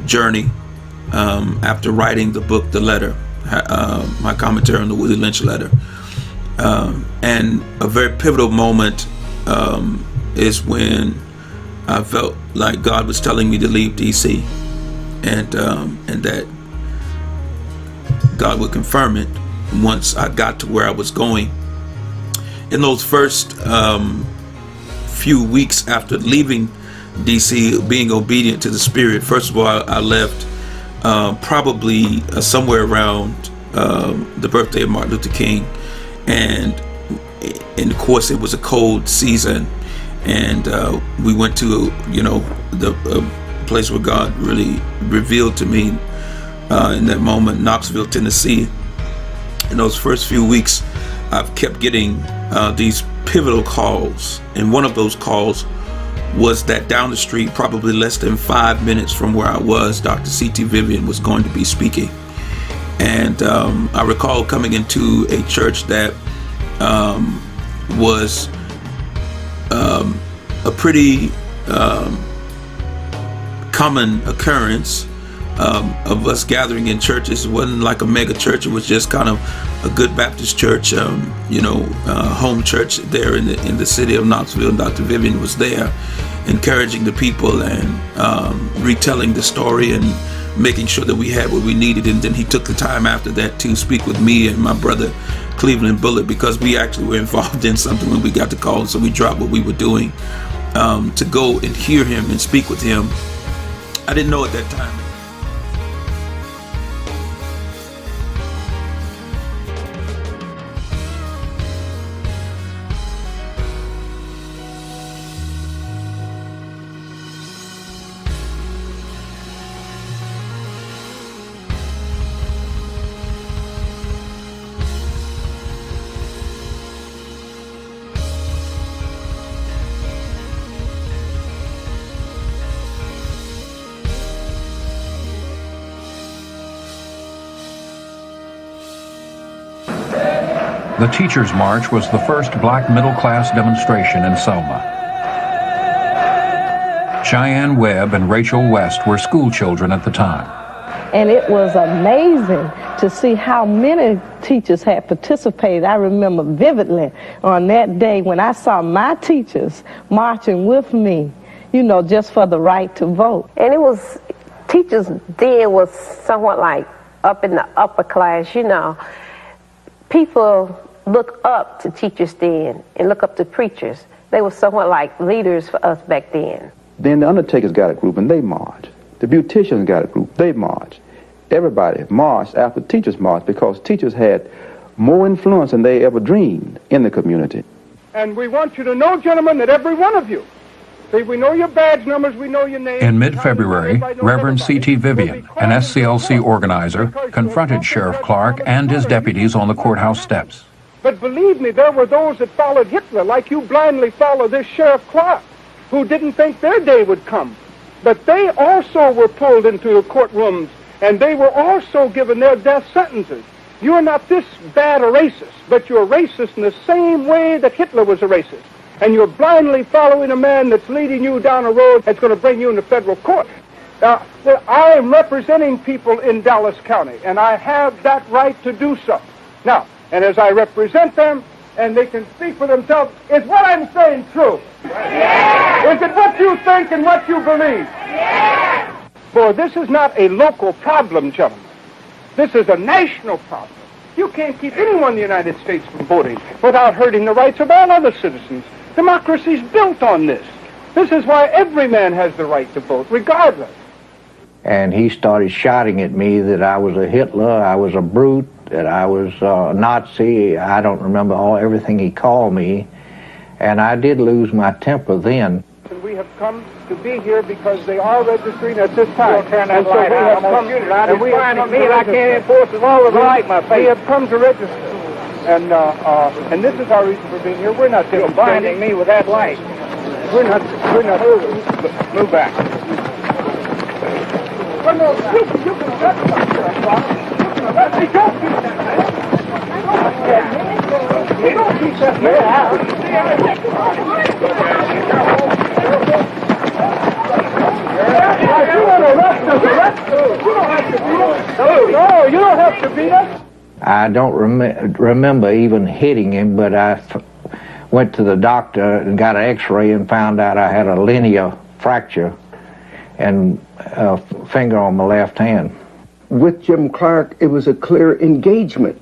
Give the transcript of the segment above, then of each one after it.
journey after writing the book, The Letter, my commentary on the Willie Lynch letter. And a very pivotal moment is when I felt like God was telling me to leave DC, and that God would confirm it once I got to where I was going. In those first few weeks after leaving DC, being obedient to the Spirit, first of all, I left probably somewhere around the birthday of Martin Luther King, and of course it was a cold season, and we went to the place where God really revealed to me in that moment, Knoxville, Tennessee. In those first few weeks, I've kept getting these pivotal calls, and one of those calls was that down the street, probably less than 5 minutes from where I was, Dr. C.T. Vivian was going to be speaking. And I recall coming into a church that was a pretty common occurrence of us gathering in churches. It wasn't like a mega church. It was just kind of a good Baptist church, home church there in the city of Knoxville. And Dr. Vivian was there, encouraging the people and retelling the story and making sure that we had what we needed. And then he took the time after that to speak with me and my brother Cleveland Bullitt, because we actually were involved in something when we got the call. So we dropped what we were doing to go and hear him and speak with him. I didn't know at that time. The Teachers' March was the first black middle-class demonstration in Selma. Cheyenne Webb and Rachel West were school children at the time. And it was amazing to see how many teachers had participated. I remember vividly on that day when I saw my teachers marching with me, just for the right to vote. And it was, teachers then was somewhat like up in the upper class, People look up to teachers then and look up to preachers. They were somewhat like leaders for us back then. Then the undertakers got a group and they marched. The beauticians got a group, they marched. Everybody marched after teachers marched because teachers had more influence than they ever dreamed in the community. And we want you to know, gentlemen, that every one of you, see, we know your badge numbers, we know your names. In mid-February, Reverend C.T. Vivian, an SCLC organizer, confronted Sheriff Clark and his deputies on the courthouse steps. But believe me, there were those that followed Hitler, like you blindly follow this Sheriff Clark, who didn't think their day would come. But they also were pulled into the courtrooms, and they were also given their death sentences. You are not this bad a racist, but you're a racist in the same way that Hitler was a racist. And you're blindly following a man that's leading you down a road that's going to bring you into federal court. Now, I am representing people in Dallas County, and I have that right to do so. Now, and as I represent them, and they can speak for themselves, is what I'm saying true? Yes. Is it what you think and what you believe? Yes. For this is not a local problem, gentlemen. This is a national problem. You can't keep anyone in the United States from voting without hurting the rights of all other citizens. Democracy's built on this. This is why every man has the right to vote, regardless. And he started shouting at me that I was a Hitler, I was a brute, that I was a Nazi. I don't remember everything he called me. And I did lose my temper then. And we have come to be here because they are registering at this time. And so we have come to register. I can't enforce the law with right my face. We have come to register. And this is our reason for being here. We're not You're blinding me with that light. We're not move back. Well, no, you can arrest us. Don't keep that man. You want to arrest us? I don't remember even hitting him, but I went to the doctor and got an x-ray and found out I had a linear fracture and a finger on my left hand. With Jim Clark, it was a clear engagement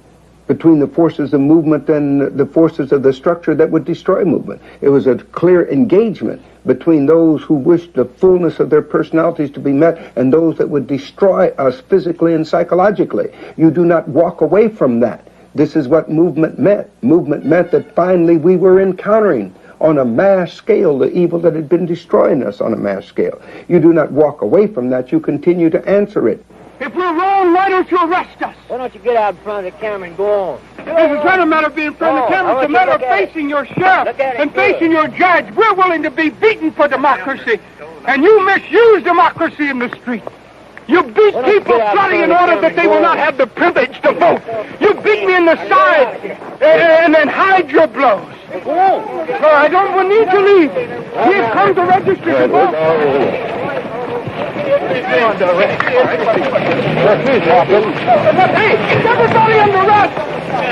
between the forces of movement and the forces of the structure that would destroy movement. It was a clear engagement between those who wished the fullness of their personalities to be met and those that would destroy us physically and psychologically. You do not walk away from that. This is what movement meant. Movement meant that finally we were encountering on a mass scale the evil that had been destroying us on a mass scale. You do not walk away from that. You continue to answer it. If we're wrong, why don't you arrest us? Why don't you get out in front of the camera and go on? It's not a matter of being in front of the camera. It's a matter of facing your sheriff and facing your judge. We're willing to be beaten for democracy. And you misuse democracy in the street. You beat people bloody in order that they will not have the privilege to vote. You beat me in the side and then hide your blows. I don't need to leave. He has come to register to vote. Hey, everybody under arrest!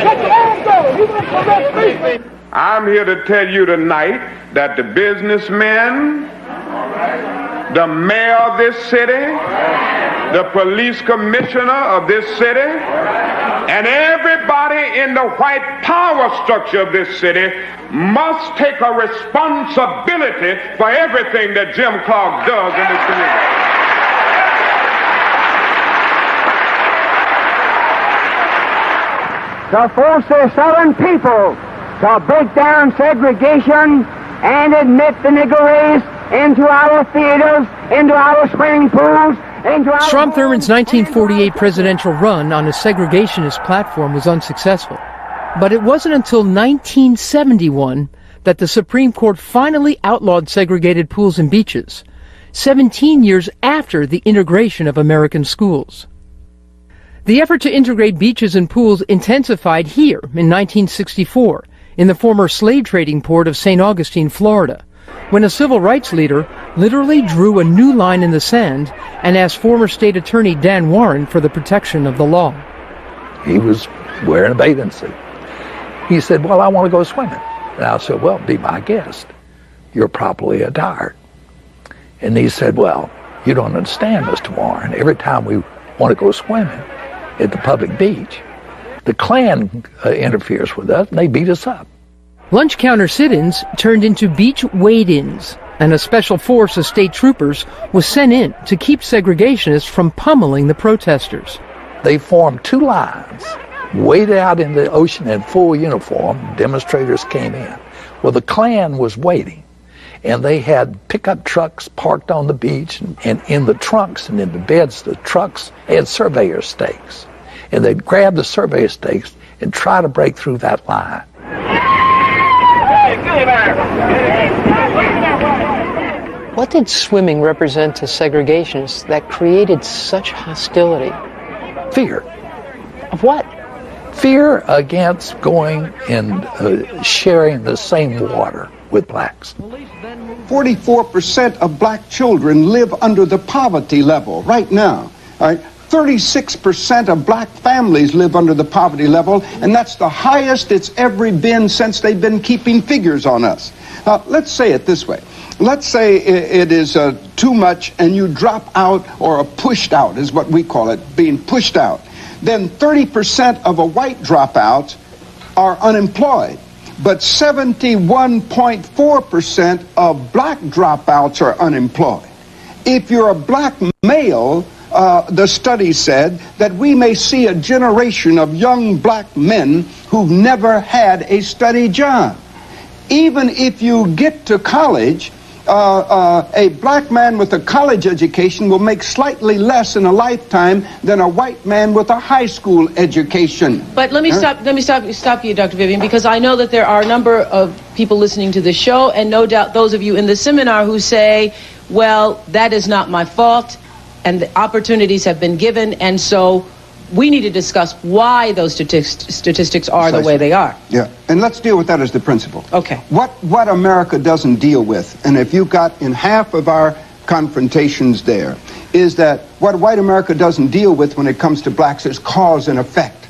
Let them all go! You must arrest me! I'm here to tell you tonight that the businessmen, the mayor of this city, the police commissioner of this city, and everybody in the white power structure of this city must take a responsibility for everything that Jim Clark does in this community. To force the Southern people to break down segregation and admit the Negro race into our theaters, into our swimming pools, into our... Strom Thurmond's 1948 presidential run on a segregationist platform was unsuccessful. But it wasn't until 1971 that the Supreme Court finally outlawed segregated pools and beaches, 17 years after the integration of American schools. The effort to integrate beaches and pools intensified here in 1964 in the former slave trading port of St. Augustine, Florida, when a civil rights leader literally drew a new line in the sand and asked former state attorney Dan Warren for the protection of the law. He was wearing a bathing suit. He said, well, I want to go swimming. And I said, well, be my guest. You're properly attired. And he said, well, you don't understand, Mr. Warren. Every time we want to go swimming at the public beach, the Klan interferes with us and they beat us up. Lunch counter sit-ins turned into beach wade-ins, and a special force of state troopers was sent in to keep segregationists from pummeling the protesters. They formed two lines, waded out in the ocean in full uniform. Demonstrators came in. Well, the Klan was waiting, and they had pickup trucks parked on the beach, and in the trunks and in the beds, the trucks had surveyor stakes. And they'd grab the surveyor stakes and try to break through that line. What did swimming represent to segregationists that created such hostility? Fear. Of what? Fear against going and sharing the same water with blacks. 44% of black children live under the poverty level right now. All right? 36% of black families live under the poverty level, and that's the highest it's ever been since they've been keeping figures on us. Let's say it this way. Let's say it is too much and you drop out, or are pushed out is what we call it, being pushed out. Then 30% of a white dropouts are unemployed, but 71.4% of black dropouts are unemployed. If you're a black male, the study said that we may see a generation of young black men who've never had a steady job. Even if you get to college, a black man with a college education will make slightly less in a lifetime than a white man with a high school education. But let me stop you, Dr. Vivian, because I know that there are a number of people listening to this show, and no doubt those of you in the seminar who say, well, that is not my fault, and the opportunities have been given, and so we need to discuss why those statistics are the way they are. Yeah, and let's deal with that as the principle. Okay. What America doesn't deal with, and if you got in half of our confrontations there, is that what white America doesn't deal with when it comes to blacks is cause and effect.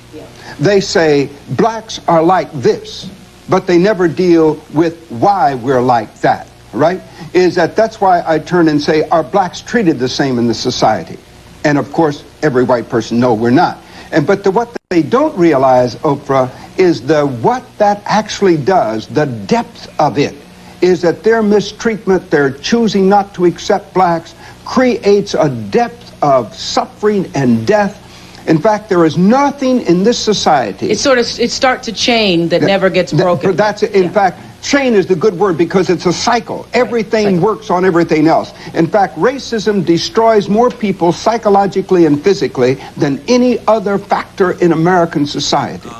They say blacks are like this, but they never deal with why we're like that, right? That's why I turn and say, are blacks treated the same in the society? And of course, every white person, no, we're not. But what they don't realize, Oprah, is what that actually does, the depth of it, is that their mistreatment, their choosing not to accept blacks, creates a depth of suffering and death. In fact, there is nothing in this society. It starts a chain that never gets broken. That's it. In fact, chain is the good word because it's a cycle. Everything works on everything else. In fact, racism destroys more people psychologically and physically than any other factor in American society.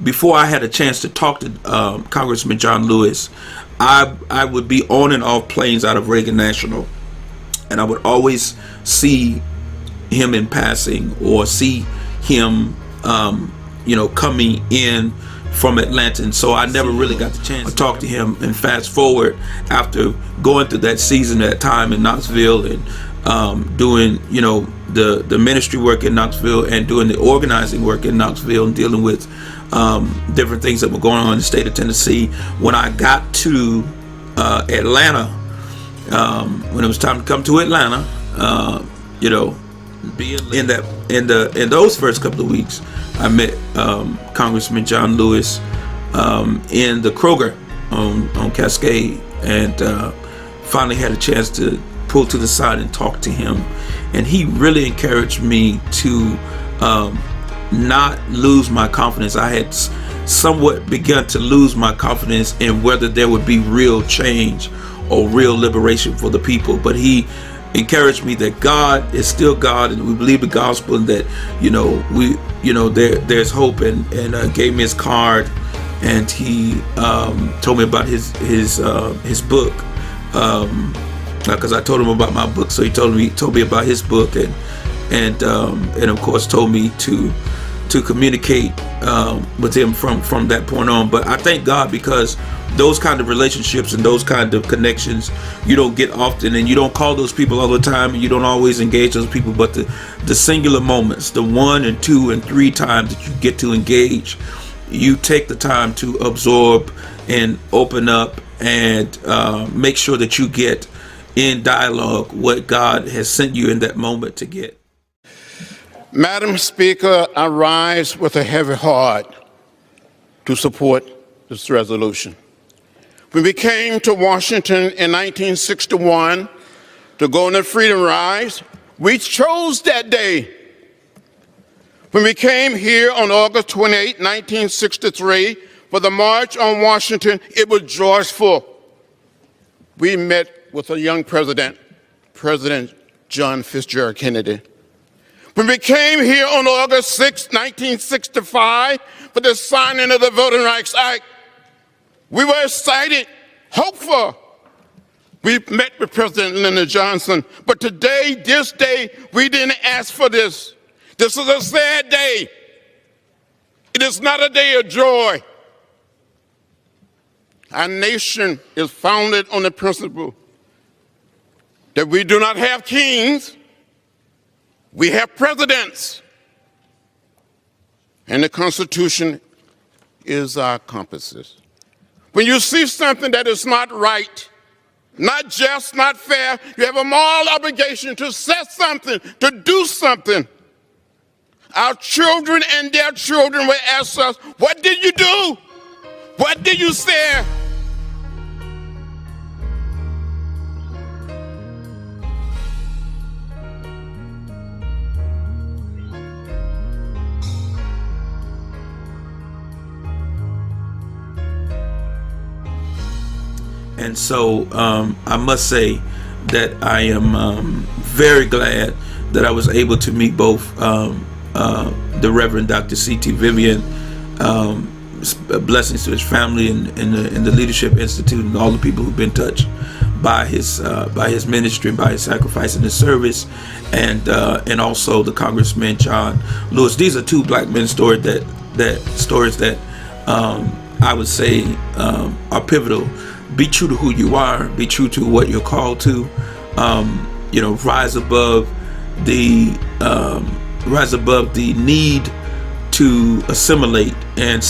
Before I had a chance to talk to Congressman John Lewis, I would be on and off planes out of Reagan National, and I would always see him in passing or see him coming in from Atlanta, and so I never really got the chance to talk to him. And fast forward, after going through that season, that time in Knoxville, and doing the ministry work in Knoxville and doing the organizing work in Knoxville and dealing with different things that were going on in the state of Tennessee, when I got to Atlanta, when it was time to come to Atlanta, in those first couple of weeks, I met Congressman John Lewis in the Kroger on Cascade, and finally had a chance to pull to the side and talk to him. And he really encouraged me to not lose my confidence. I had somewhat begun to lose my confidence in whether there would be real change or real liberation for the people. But he encouraged me that God is still God, and we believe the gospel, and that there's hope, and gave me his card, and he told me about his book, because I told him about my book, so he told me about his book, and of course told me to communicate with him from that point on. But I thank God, because those kind of relationships and those kind of connections you don't get often, and you don't call those people all the time, and you don't always engage those people, but the singular moments, the 1 and 2 and 3 times that you get to engage, you take the time to absorb and open up and make sure that you get in dialogue what God has sent you in that moment to get. Madam Speaker, I rise with a heavy heart to support this resolution. When we came to Washington in 1961 to go on the Freedom Rise, we chose that day. When we came here on August 28, 1963, for the March on Washington, it was joyful. We met with a young president, President John Fitzgerald Kennedy. When we came here on August 6, 1965, for the signing of the Voting Rights Act, we were excited, hopeful. We met with President Lyndon Johnson, but today, this day, we didn't ask for this. This is a sad day. It is not a day of joy. Our nation is founded on the principle that we do not have kings, we have presidents, and the Constitution is our compasses. When you see something that is not right, not just, not fair, you have a moral obligation to say something, to do something. Our children and their children will ask us, what did you do? What did you say? And so I must say that I am very glad that I was able to meet both the Reverend Dr. C.T. Vivian, blessings to his family and the Leadership Institute, and all the people who've been touched by his ministry, by his sacrifice and his service, and also the Congressman John Lewis. These are two black men stories that I would say are pivotal. Be true to who you are. Be true to what you're called to. rise above the need to assimilate and